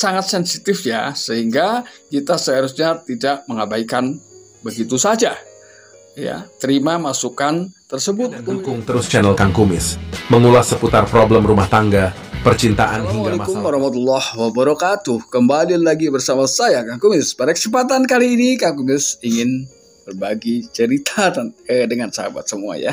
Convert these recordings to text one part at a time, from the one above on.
sangat sensitif ya, sehingga kita seharusnya tidak mengabaikan begitu saja. Ya, terima masukan tersebut. Dan dukung terus channel Kang Kumis, mengulas seputar problem rumah tangga, percintaan hingga Assalamualaikum masalah. warahmatullahi wabarakatuh. Kembali lagi bersama saya Kang Kumis. Pada kesempatan kali ini Kang Kumis ingin berbagi cerita dengan sahabat semua ya.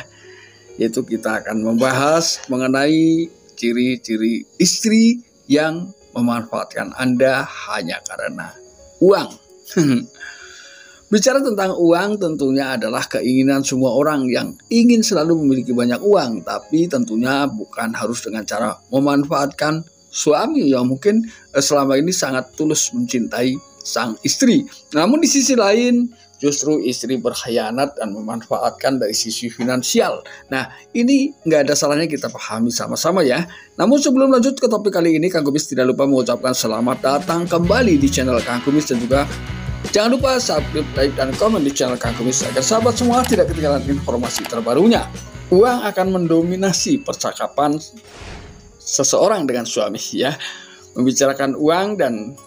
Yaitu kita akan membahas mengenai ciri-ciri istri yang memanfaatkan Anda hanya karena uang. Bicara tentang uang tentunya adalah keinginan semua orang yang ingin selalu memiliki banyak uang. Tapi tentunya bukan harus dengan cara memanfaatkan suami yang mungkin selama ini sangat tulus mencintai sang istri. Namun di sisi lain justru istri berkhianat dan memanfaatkan dari sisi finansial. Nah ini nggak ada salahnya kita pahami sama-sama ya. Namun sebelum lanjut ke topik kali ini, Kang Kumis tidak lupa mengucapkan selamat datang kembali di channel Kang Kumis. Dan juga jangan lupa subscribe, like, dan komen di channel Kang Kumis agar sahabat semua tidak ketinggalan informasi terbarunya. Uang akan mendominasi percakapan seseorang dengan suami ya. Membicarakan uang dan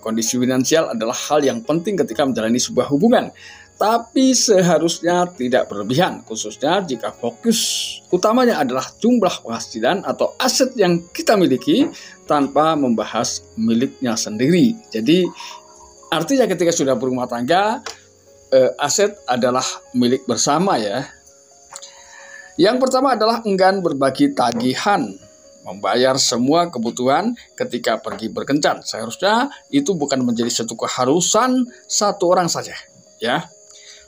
kondisi finansial adalah hal yang penting ketika menjalani sebuah hubungan. Tapi seharusnya tidak berlebihan, khususnya jika fokus utamanya adalah jumlah penghasilan atau aset yang kita miliki tanpa membahas miliknya sendiri. Jadi artinya ketika sudah berumah tangga, aset adalah milik bersama ya. Yang pertama adalah enggan berbagi tagihan, membayar semua kebutuhan ketika pergi berkencan. Seharusnya itu bukan menjadi satu keharusan satu orang saja ya.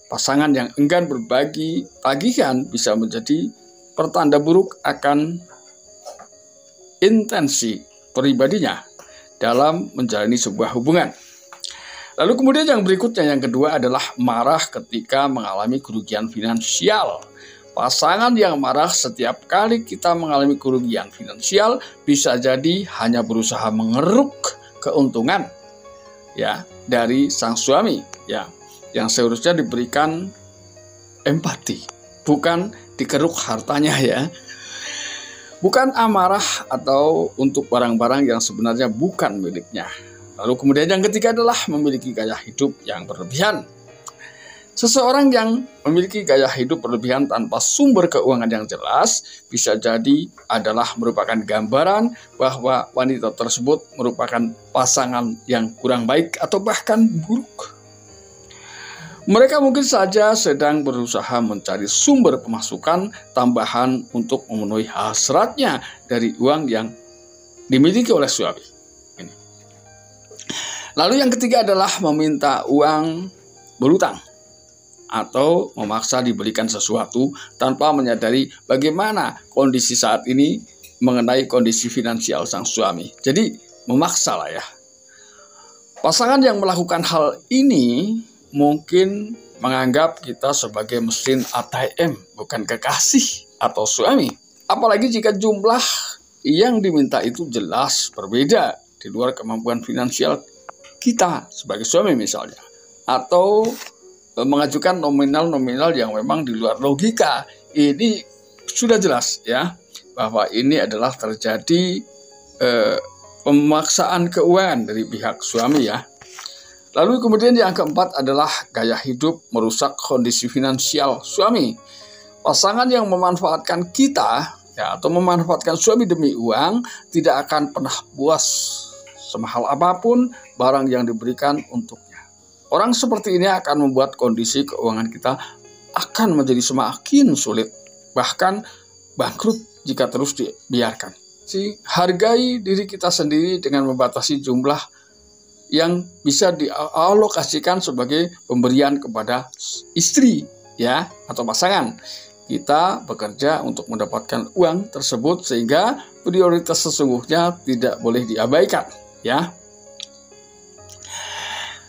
Pasangan yang enggan berbagi tagihan bisa menjadi pertanda buruk akan intensi pribadinya dalam menjalani sebuah hubungan. Lalu kemudian yang berikutnya, yang kedua adalah marah ketika mengalami kerugian finansial. Pasangan yang marah setiap kali kita mengalami kerugian finansial bisa jadi hanya berusaha mengeruk keuntungan ya dari sang suami ya, yang seharusnya diberikan empati, bukan dikeruk hartanya ya. Bukan amarah atau untuk barang-barang yang sebenarnya bukan miliknya. Lalu kemudian yang ketiga adalah memiliki gaya hidup yang berlebihan. Seseorang yang memiliki gaya hidup berlebihan tanpa sumber keuangan yang jelas bisa jadi adalah merupakan gambaran bahwa wanita tersebut merupakan pasangan yang kurang baik atau bahkan buruk. Mereka mungkin saja sedang berusaha mencari sumber pemasukan tambahan untuk memenuhi hasratnya dari uang yang dimiliki oleh suami. Ini. Lalu yang ketiga adalah meminta uang berutang atau memaksa diberikan sesuatu tanpa menyadari bagaimana kondisi saat ini mengenai kondisi finansial sang suami. Jadi memaksa lah ya. Pasangan yang melakukan hal ini mungkin menganggap kita sebagai mesin ATM, bukan kekasih atau suami. Apalagi jika jumlah yang diminta itu jelas berbeda di luar kemampuan finansial kita sebagai suami misalnya. Atau mengajukan nominal-nominal yang memang di luar logika. Ini sudah jelas ya bahwa ini adalah terjadi pemaksaan keuangan dari pihak suami ya. Lalu kemudian yang keempat adalah gaya hidup merusak kondisi finansial suami. Pasangan yang memanfaatkan kita ya, atau memanfaatkan suami demi uang tidak akan pernah puas semahal apapun barang yang diberikan untuk. Orang seperti ini akan membuat kondisi keuangan kita akan menjadi semakin sulit, bahkan bangkrut jika terus dibiarkan. Hargai diri kita sendiri dengan membatasi jumlah yang bisa dialokasikan sebagai pemberian kepada istri ya atau pasangan. Kita bekerja untuk mendapatkan uang tersebut sehingga prioritas sesungguhnya tidak boleh diabaikan ya.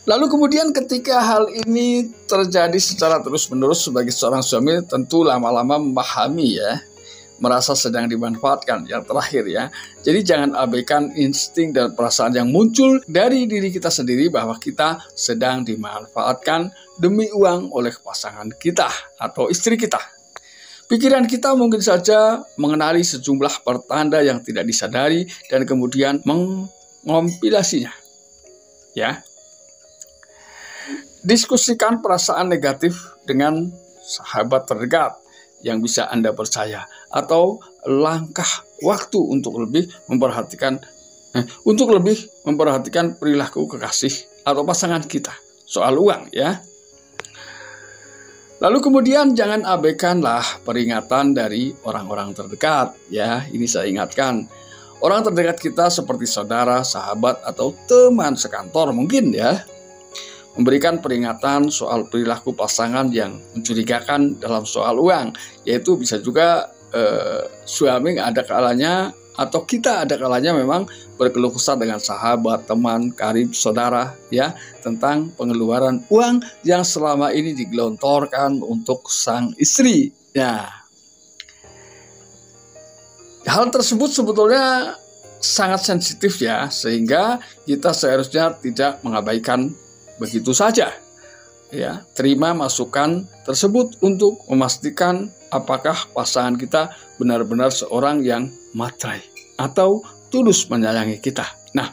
Lalu kemudian ketika hal ini terjadi secara terus-menerus sebagai seorang suami tentu lama-lama memahami ya, merasa sedang dimanfaatkan yang terakhir ya. Jadi jangan abaikan insting dan perasaan yang muncul dari diri kita sendiri bahwa kita sedang dimanfaatkan demi uang oleh pasangan kita atau istri kita. Pikiran kita mungkin saja mengenali sejumlah pertanda yang tidak disadari dan kemudian mengompilasinya ya. Diskusikan perasaan negatif dengan sahabat terdekat yang bisa Anda percaya, atau langkah waktu untuk lebih memperhatikan perilaku kekasih atau pasangan kita soal uang, ya. Lalu kemudian jangan abaikanlah peringatan dari orang-orang terdekat, ya. Ini saya ingatkan, orang terdekat kita seperti saudara, sahabat, atau teman sekantor mungkin, ya, memberikan peringatan soal perilaku pasangan yang mencurigakan dalam soal uang, yaitu bisa juga suami ada kalanya atau kita ada kalanya memang berkeluh kesah dengan sahabat, teman, karib, saudara, ya, tentang pengeluaran uang yang selama ini digelontorkan untuk sang istri. Ya, hal tersebut sebetulnya sangat sensitif, ya, sehingga kita seharusnya tidak mengabaikan begitu saja, ya. Terima masukan tersebut untuk memastikan apakah pasangan kita benar-benar seorang yang matre atau tulus menyayangi kita. Nah,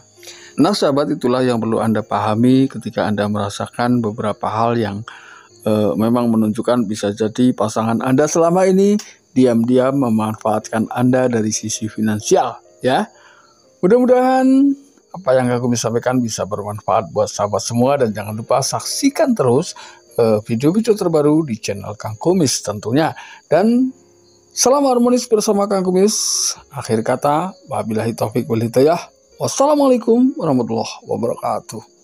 sahabat, itulah yang perlu Anda pahami ketika Anda merasakan beberapa hal yang memang menunjukkan bisa jadi pasangan Anda selama ini diam-diam memanfaatkan Anda dari sisi finansial, ya. Mudah-mudahan apa yang aku bisa sampaikan bisa bermanfaat buat sahabat semua, dan jangan lupa saksikan terus video-video terbaru di channel Kang Kumis tentunya. Dan salam harmonis bersama Kang Kumis. Akhir kata, wabillahi taufik wal hidayah. Wassalamualaikum warahmatullahi wabarakatuh.